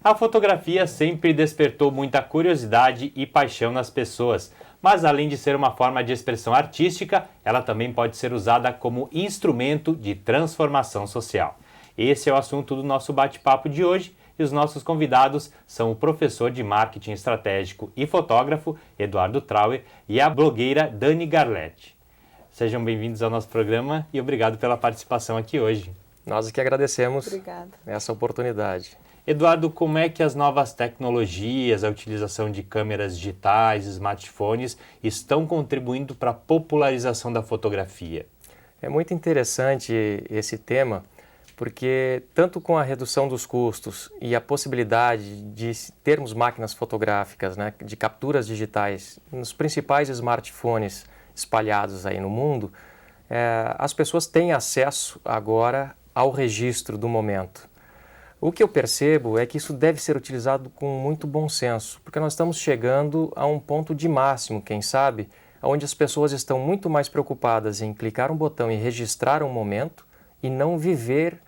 A fotografia sempre despertou muita curiosidade e paixão nas pessoas, mas além de ser uma forma de expressão artística, ela também pode ser usada como instrumento de transformação social. Esse é o assunto do nosso bate-papo de hoje e os nossos convidados são o professor de marketing estratégico e fotógrafo Eduardo Trauer e a blogueira Dani Garletti. Sejam bem-vindos ao nosso programa e obrigado pela participação aqui hoje. Nós que agradecemos Obrigada. essa oportunidade. Eduardo, como é que as novas tecnologias, a utilização de câmeras digitais, smartphones, estão contribuindo para a popularização da fotografia? É muito interessante esse tema, porque tanto com a redução dos custos e a possibilidade de termos máquinas fotográficas, né, de capturas digitais nos principais smartphones espalhados aí no mundo, as pessoas têm acesso agora ao registro do momento. O que eu percebo é que isso deve ser utilizado com muito bom senso, porque nós estamos chegando a um ponto de máximo, quem sabe, onde as pessoas estão muito mais preocupadas em clicar um botão e registrar um momento e não viver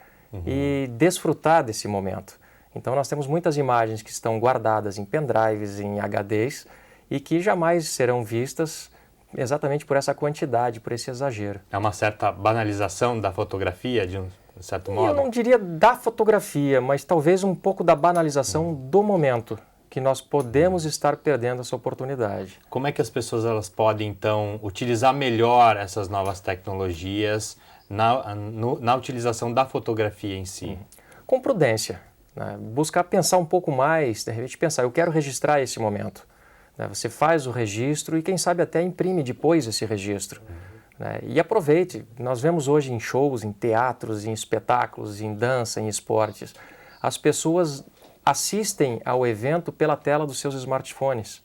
e desfrutar desse momento. Então nós temos muitas imagens que estão guardadas em pendrives, em HDs e que jamais serão vistas exatamente por essa quantidade, por esse exagero. É uma certa banalização da fotografia, de um certo modo? Eu não diria da fotografia, mas talvez um pouco da banalização do momento, que nós podemos estar perdendo essa oportunidade. Como é que as pessoas elas podem, então, utilizar melhor essas novas tecnologias na utilização da fotografia em si? Com prudência, né? Buscar pensar um pouco mais, de repente pensar, eu quero registrar esse momento. Você faz o registro e quem sabe até imprime depois esse registro. E aproveite, nós vemos hoje em shows, em teatros, em espetáculos, em dança, em esportes, as pessoas assistem ao evento pela tela dos seus smartphones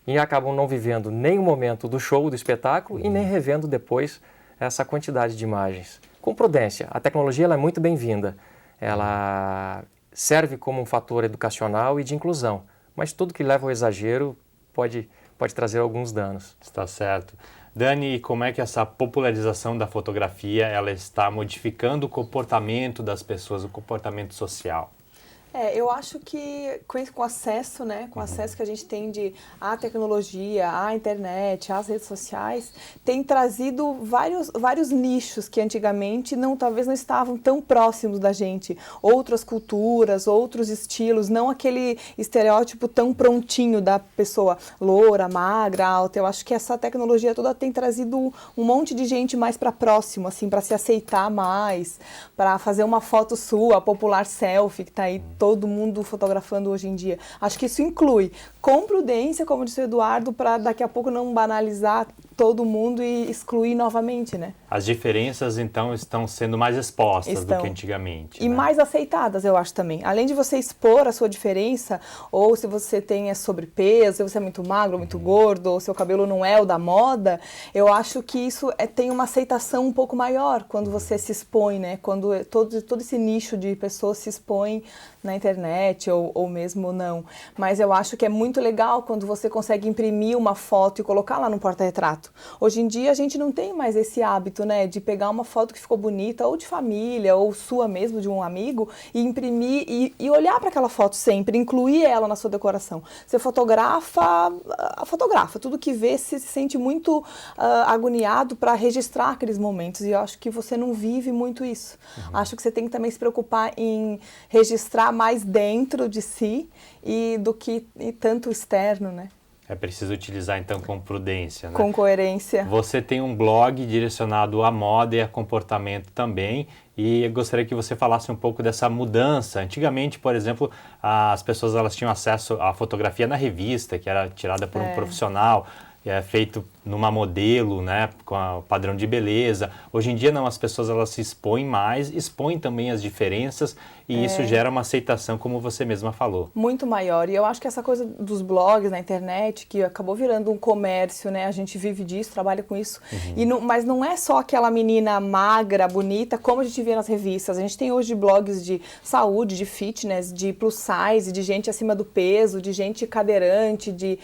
e acabam não vivendo nem o momento do show, do espetáculo e nem revendo depois essa quantidade de imagens. Com prudência, a tecnologia ela é muito bem-vinda, ela serve como um fator educacional e de inclusão, mas tudo que leva ao exagero pode trazer alguns danos. Está certo. Dani, como é que essa popularização da fotografia ela está modificando o comportamento das pessoas, o comportamento social? Eu acho que com o acesso, né, com o acesso que a gente tem à tecnologia, à internet, às redes sociais, tem trazido vários nichos que antigamente talvez não estavam tão próximos da gente. Outras culturas, outros estilos, não aquele estereótipo tão prontinho da pessoa loura, magra, alta. Eu acho que essa tecnologia toda tem trazido um monte de gente mais para próximo, assim, para se aceitar mais, para fazer uma foto sua, a popular selfie que está aí todo mundo fotografando hoje em dia. Acho que isso inclui, com prudência, como disse o Eduardo, para daqui a pouco não banalizar todo mundo e excluir novamente, né? As diferenças, então, estão sendo mais expostas do que antigamente. E mais aceitadas, eu acho também. Além de você expor a sua diferença, ou se você tem sobrepeso, se você é muito magro, muito gordo, ou seu cabelo não é o da moda, eu acho que isso tem uma aceitação um pouco maior quando você se expõe, né? Quando todo esse nicho de pessoas se expõe na internet ou mesmo não. Mas eu acho que é muito legal quando você consegue imprimir uma foto e colocar lá no porta-retrato. Hoje em dia a gente não tem mais esse hábito, né, de pegar uma foto que ficou bonita, ou de família, ou sua mesmo, de um amigo, e imprimir e olhar para aquela foto sempre, incluir ela na sua decoração. Você fotografa, tudo que vê se sente muito agoniado para registrar aqueles momentos, e eu acho que você não vive muito isso. Acho que você tem que também se preocupar em registrar mais dentro de si do que tanto externo, né? É preciso utilizar, então, com prudência, né? Com coerência. Você tem um blog direcionado à moda e a comportamento também, e eu gostaria que você falasse um pouco dessa mudança. Antigamente, por exemplo, as pessoas elas tinham acesso à fotografia na revista, que era tirada por um profissional, feito numa modelo, né, com o padrão de beleza. Hoje em dia não, as pessoas elas se expõem mais, expõem também as diferenças e isso gera uma aceitação, como você mesma falou. Muito maior. E eu acho que essa coisa dos blogs na internet, que acabou virando um comércio, né, a gente vive disso, trabalha com isso, mas não é só aquela menina magra, bonita, como a gente vê nas revistas. A gente tem hoje blogs de saúde, de fitness, de plus size, de gente acima do peso, de gente cadeirante, de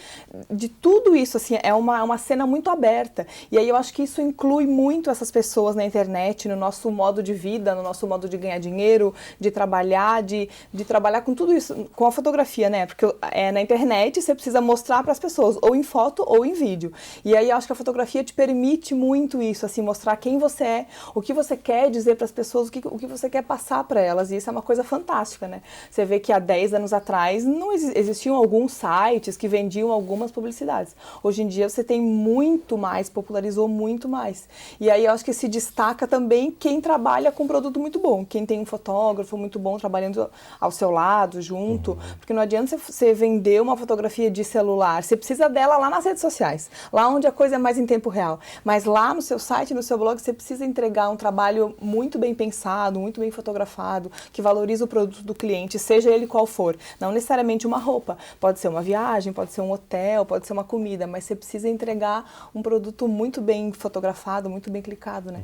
tudo isso, assim, é uma cena muito aberta. E aí eu acho que isso inclui muito essas pessoas na internet, no nosso modo de vida, no nosso modo de ganhar dinheiro, de trabalhar, de trabalhar com tudo isso, com a fotografia, né? Porque na internet você precisa mostrar para as pessoas, ou em foto ou em vídeo. E aí eu acho que a fotografia te permite muito isso, assim, mostrar quem você é, o que você quer dizer para as pessoas, o que você quer passar para elas. E isso é uma coisa fantástica, né? Você vê que há 10 anos atrás não existiam alguns sites que vendiam algumas publicidades. Hoje em dia você tem muito mais, popularizou muito mais. E aí eu acho que se destaca também quem trabalha com um produto muito bom, quem tem um fotógrafo muito bom trabalhando ao seu lado, junto, porque não adianta você vender uma fotografia de celular, você precisa dela lá nas redes sociais, lá onde a coisa é mais em tempo real, mas lá no seu site, no seu blog, você precisa entregar um trabalho muito bem pensado, muito bem fotografado, que valoriza o produto do cliente, seja ele qual for, não necessariamente uma roupa, pode ser uma viagem, pode ser um hotel, pode ser uma comida, mas você precisa entregar um produto muito bem fotografado, muito bem clicado, né?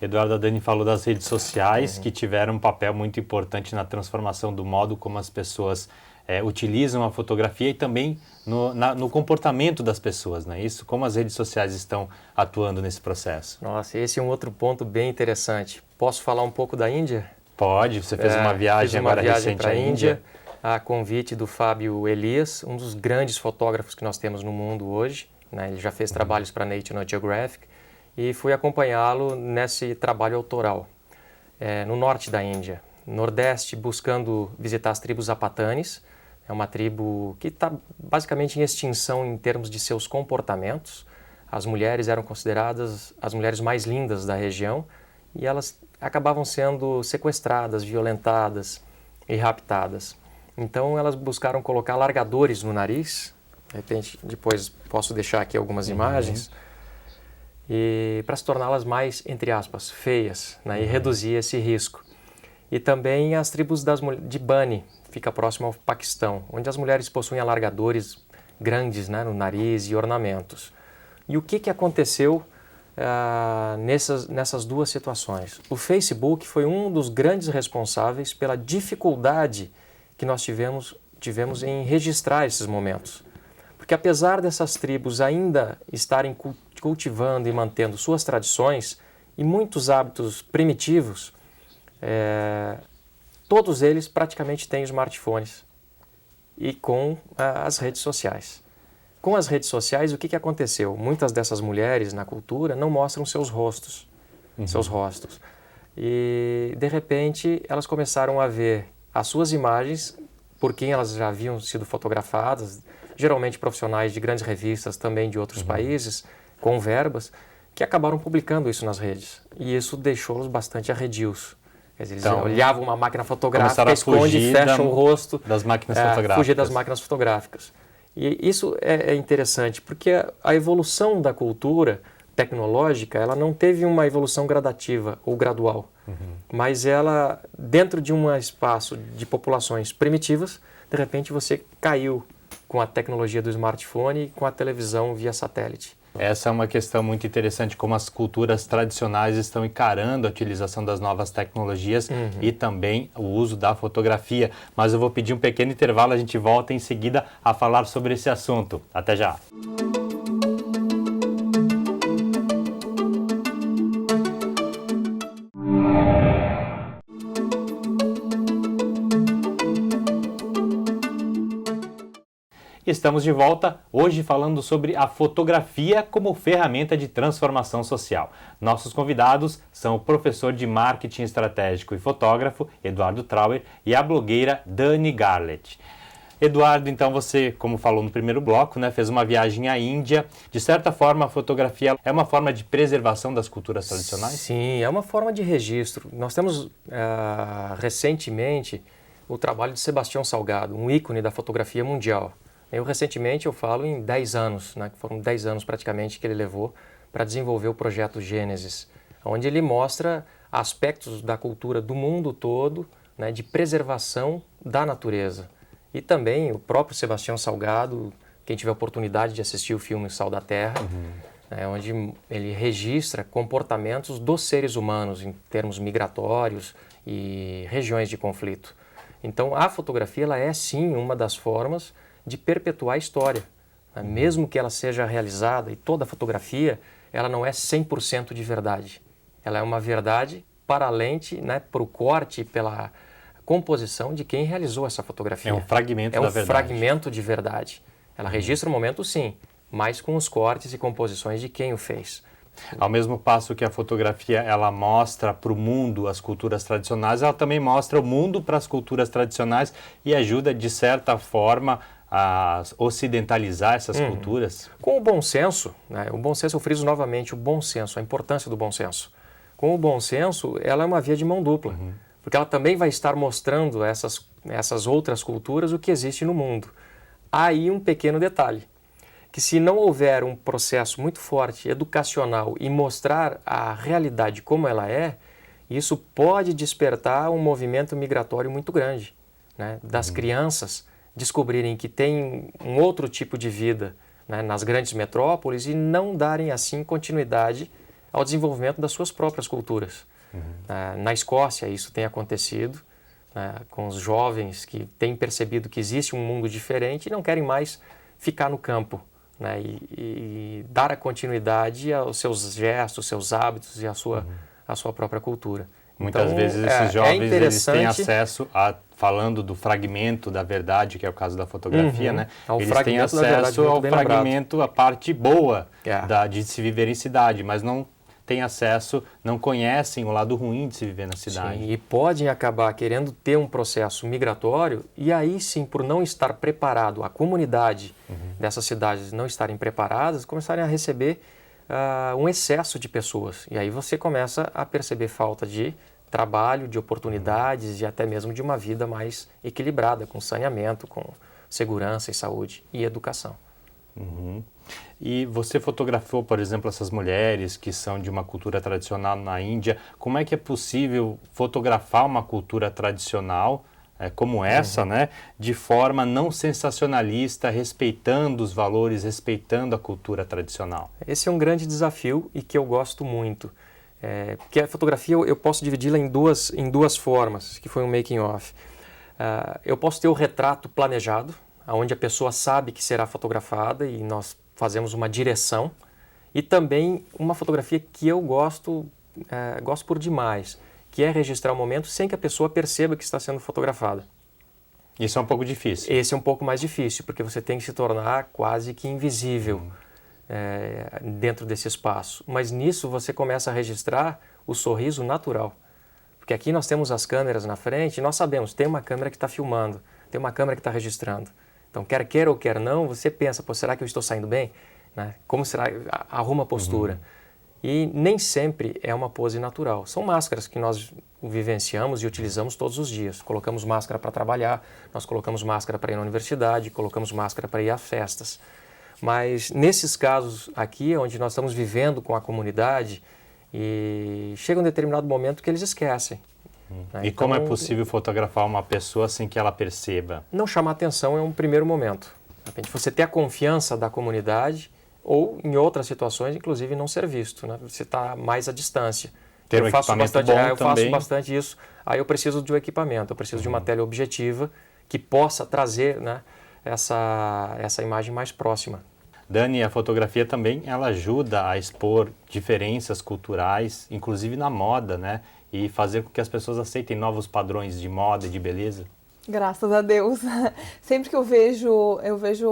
Eduardo, a Dani falou das redes sociais que tiveram um papel muito importante na transformação do modo como as pessoas utilizam a fotografia e também no comportamento das pessoas, né? Isso, como as redes sociais estão atuando nesse processo. Nossa, esse é um outro ponto bem interessante. Posso falar um pouco da Índia? Pode, você fez uma viagem agora recente à Índia. A convite do Fábio Elias, um dos grandes fotógrafos que nós temos no mundo hoje, né? Ele já fez trabalhos para National Geographic e fui acompanhá-lo nesse trabalho autoral no norte da Índia, nordeste, buscando visitar as tribos Zapatanes. É uma tribo que está basicamente em extinção em termos de seus comportamentos. As mulheres eram consideradas as mulheres mais lindas da região e elas acabavam sendo sequestradas, violentadas e raptadas. Então elas buscaram colocar largadores no nariz, de repente depois posso deixar aqui algumas imagens, e para se torná-las mais, entre aspas, feias, né, e reduzir esse risco. E também as tribos de Bani, fica próximo ao Paquistão, onde as mulheres possuem alargadores grandes, né, no nariz e ornamentos. E o que aconteceu nessas duas situações? O Facebook foi um dos grandes responsáveis pela dificuldade que nós tivemos em registrar esses momentos. Porque apesar dessas tribos ainda estarem cultivando e mantendo suas tradições e muitos hábitos primitivos, todos eles praticamente têm smartphones e com as redes sociais. Com as redes sociais, o que aconteceu? Muitas dessas mulheres na cultura não mostram seus rostos, E, de repente, elas começaram a ver as suas imagens por quem elas já haviam sido fotografadas, geralmente profissionais de grandes revistas, também de outros países, com verbas, que acabaram publicando isso nas redes. E isso deixou-los bastante arredios. Quer dizer, eles olhavam uma máquina fotográfica, esconde e fecham o rosto. Das máquinas fotográficas. Fugir das máquinas fotográficas. E isso é interessante, porque a evolução da cultura tecnológica, ela não teve uma evolução gradativa ou gradual, mas ela, dentro de um espaço de populações primitivas, de repente você caiu com a tecnologia do smartphone e com a televisão via satélite. Essa é uma questão muito interessante, como as culturas tradicionais estão encarando a utilização das novas tecnologias e também o uso da fotografia. Mas eu vou pedir um pequeno intervalo, a gente volta em seguida a falar sobre esse assunto. Até já! Estamos de volta, hoje falando sobre a fotografia como ferramenta de transformação social. Nossos convidados são o professor de marketing estratégico e fotógrafo, Eduardo Trauer, e a blogueira Dani Garlett. Eduardo, então você, como falou no primeiro bloco, né, fez uma viagem à Índia. De certa forma, a fotografia é uma forma de preservação das culturas tradicionais? Sim, é uma forma de registro. Nós temos recentemente o trabalho de Sebastião Salgado, um ícone da fotografia mundial. Recentemente eu falo em 10 anos, né, que foram 10 anos praticamente que ele levou para desenvolver o projeto Gênesis, onde ele mostra aspectos da cultura do mundo todo, né, de preservação da natureza. E também o próprio Sebastião Salgado, quem tiver a oportunidade de assistir o filme Sal da Terra, onde ele registra comportamentos dos seres humanos em termos migratórios e regiões de conflito. Então a fotografia ela é sim uma das formas de perpetuar a história. né? Mesmo que ela seja realizada, e toda fotografia, ela não é 100% de verdade. Ela é uma verdade para a lente, né, para o corte, pela composição de quem realizou essa fotografia. É um fragmento da verdade. É um fragmento de verdade. Ela registra o momento, sim, mas com os cortes e composições de quem o fez. Ao mesmo passo que a fotografia ela mostra para o mundo as culturas tradicionais, ela também mostra o mundo para as culturas tradicionais e ajuda, de certa forma, a ocidentalizar essas culturas. Com o bom senso, né, o bom senso, eu friso novamente, o bom senso, a importância do bom senso. Com o bom senso, ela é uma via de mão dupla, porque ela também vai estar mostrando essas outras culturas o que existe no mundo. Há aí um pequeno detalhe, que se não houver um processo muito forte, educacional, e mostrar a realidade como ela é, isso pode despertar um movimento migratório muito grande, né? Das crianças descobrirem que tem um outro tipo de vida, né, nas grandes metrópoles e não darem assim continuidade ao desenvolvimento das suas próprias culturas. Na Escócia isso tem acontecido, né, com os jovens que têm percebido que existe um mundo diferente e não querem mais ficar no campo, né, e dar a continuidade aos seus gestos, seus hábitos e à sua própria cultura. Muitas Então, vezes esses jovens eles têm interessante. acesso a, falando do fragmento da verdade, que é o caso da fotografia, né? Ao Eles têm fragmento da verdade, acesso muito ao bem lembrado. fragmento, a parte boa É. de se viver em cidade, mas não têm acesso, não conhecem o lado ruim de se viver na cidade. Sim, e podem acabar querendo ter um processo migratório e aí sim, por não estar preparado, a comunidade dessas cidades não estarem preparadas, começarem a receber um excesso de pessoas. E aí você começa a perceber falta de trabalho, de oportunidades e até mesmo de uma vida mais equilibrada, com saneamento, com segurança e saúde e educação. E você fotografou, por exemplo, essas mulheres que são de uma cultura tradicional na Índia. Como é que é possível fotografar uma cultura tradicional como essa, né, de forma não sensacionalista, respeitando os valores, respeitando a cultura tradicional? Esse é um grande desafio e que eu gosto muito. Porque a fotografia eu posso dividi-la em duas formas, que foi um making of. Eu posso ter o retrato planejado, onde a pessoa sabe que será fotografada e nós fazemos uma direção, e também uma fotografia que eu gosto por demais, que é registrar o momento sem que a pessoa perceba que está sendo fotografada. Isso é um pouco difícil. Esse é um pouco mais difícil, porque você tem que se tornar quase que invisível dentro desse espaço. Mas nisso você começa a registrar o sorriso natural. Porque aqui nós temos as câmeras na frente e nós sabemos, tem uma câmera que está filmando, tem uma câmera que está registrando. Então, quer queira ou quer não, você pensa, pô, será que eu estou saindo bem? Né? Como será? Arruma a postura. E nem sempre é uma pose natural. São máscaras que nós vivenciamos e utilizamos todos os dias. Colocamos máscara para trabalhar, nós colocamos máscara para ir na universidade, colocamos máscara para ir a festas. Mas nesses casos aqui, onde nós estamos vivendo com a comunidade, e chega um determinado momento que eles esquecem. Né? E como é possível fotografar uma pessoa sem que ela perceba? Não chamar atenção é um primeiro momento. De repente, você ter a confiança da comunidade ou, em outras situações, inclusive, não ser visto. Né? Você está mais à distância. Ter um faço equipamento bastante, bom eu também. faço bastante isso. Aí eu preciso de um equipamento, eu preciso de uma tela objetiva que possa trazer, né, essa imagem mais próxima. Dani, a fotografia também ela ajuda a expor diferenças culturais, inclusive na moda, né? E fazer com que as pessoas aceitem novos padrões de moda e de beleza. Graças a Deus. Sempre que eu vejo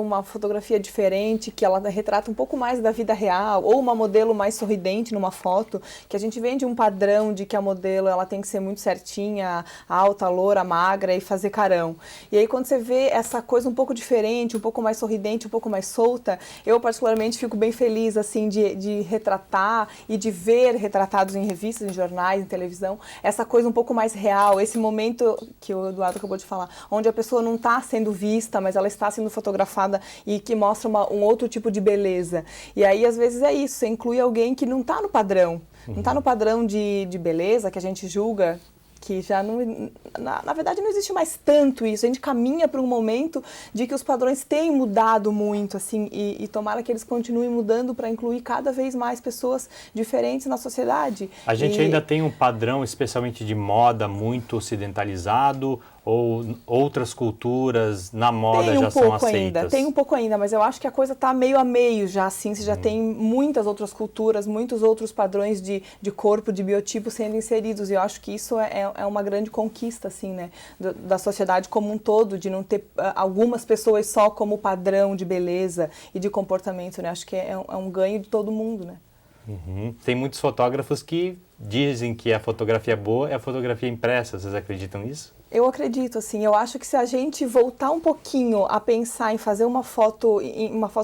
uma fotografia diferente, que ela retrata um pouco mais da vida real, ou uma modelo mais sorridente numa foto, que a gente vende um padrão de que a modelo ela tem que ser muito certinha, alta, loura, magra e fazer carão. E aí quando você vê essa coisa um pouco diferente, um pouco mais sorridente, um pouco mais solta, eu particularmente fico bem feliz assim de retratar e de ver retratados em revistas, em jornais, em televisão, essa coisa um pouco mais real, esse momento que o Eduardo acabou de falar, onde a pessoa não está sendo vista, mas ela está sendo fotografada e que mostra um outro tipo de beleza. E aí, às vezes, é isso, você inclui alguém que não está no padrão, não está no padrão de beleza que a gente julga, que já não... Na verdade, não existe mais tanto isso. A gente caminha para um momento de que os padrões têm mudado muito, assim, e tomara que eles continuem mudando para incluir cada vez mais pessoas diferentes na sociedade. A gente ainda tem um padrão, especialmente de moda, muito ocidentalizado, Ou outras culturas na moda Tem um já são pouco aceitas? ainda, tem um pouco ainda, mas eu acho que a coisa está meio a meio já, assim, você já tem muitas outras culturas, muitos outros padrões de corpo, de biotipo sendo inseridos, e eu acho que isso é uma grande conquista, assim, né, da sociedade como um todo, de não ter algumas pessoas só como padrão de beleza e de comportamento, né, acho que é um ganho de todo mundo, né. Tem muitos fotógrafos que dizem que a fotografia boa é a fotografia impressa, vocês acreditam nisso? Eu acredito, assim, eu acho que se a gente voltar um pouquinho a pensar em fazer uma foto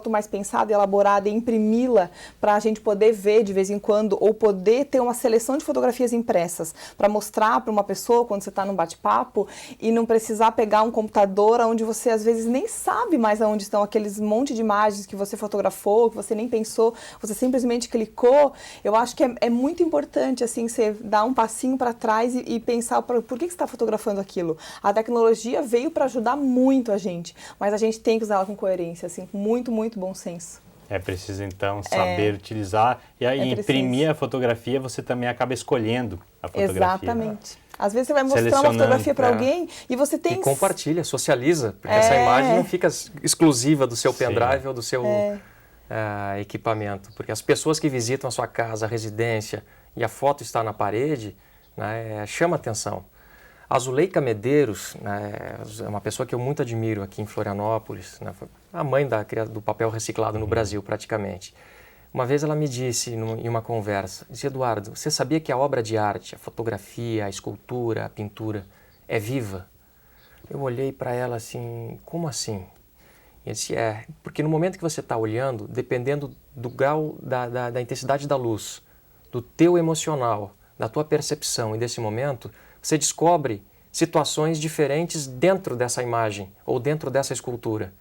mais pensada, elaborada e imprimi-la para a gente poder ver de vez em quando, ou poder ter uma seleção de fotografias impressas para mostrar para uma pessoa quando você está num bate-papo e não precisar pegar um computador onde você às vezes nem sabe mais aonde estão aqueles monte de imagens que você fotografou, que você nem pensou, você simplesmente clicou. Eu acho que é muito importante, assim, você dar um passinho para trás e pensar por que você está fotografando aquilo. A tecnologia veio para ajudar muito a gente, mas a gente tem que usar ela com coerência, assim, com muito, muito bom senso. É preciso, então, saber utilizar e aí imprimir a fotografia, você também acaba escolhendo a fotografia. Exatamente. Às vezes você vai mostrar uma fotografia para alguém e você tem... E compartilha, socializa, porque essa imagem não fica exclusiva do seu pendrive ou do seu equipamento, porque as pessoas que visitam a sua casa, a residência, e a foto está na parede, né, chama atenção. A Zuleika Medeiros, né, é uma pessoa que eu muito admiro aqui em Florianópolis, né, foi a mãe do papel reciclado no Brasil, praticamente. Uma vez ela me disse, em uma conversa, disse: Eduardo, você sabia que a obra de arte, a fotografia, a escultura, a pintura, é viva? Eu olhei para ela assim, como assim? E eu disse: porque no momento que você está olhando, dependendo do grau, da intensidade da luz, do teu emocional, da tua percepção e desse momento, você descobre situações diferentes dentro dessa imagem ou dentro dessa escultura.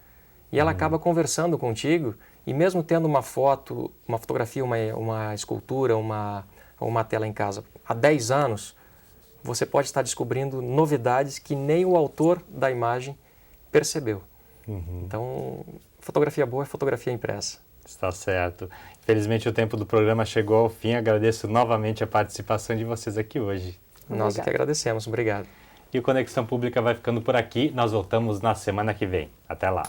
E ela acaba conversando contigo e mesmo tendo uma foto, uma fotografia, uma escultura, uma tela em casa há 10 anos, você pode estar descobrindo novidades que nem o autor da imagem percebeu. Então, fotografia boa é fotografia impressa. Está certo. Infelizmente o tempo do programa chegou ao fim. Agradeço novamente a participação de vocês aqui hoje. Nós que agradecemos. Obrigado. E o Conexão Pública vai ficando por aqui. Nós voltamos na semana que vem. Até lá.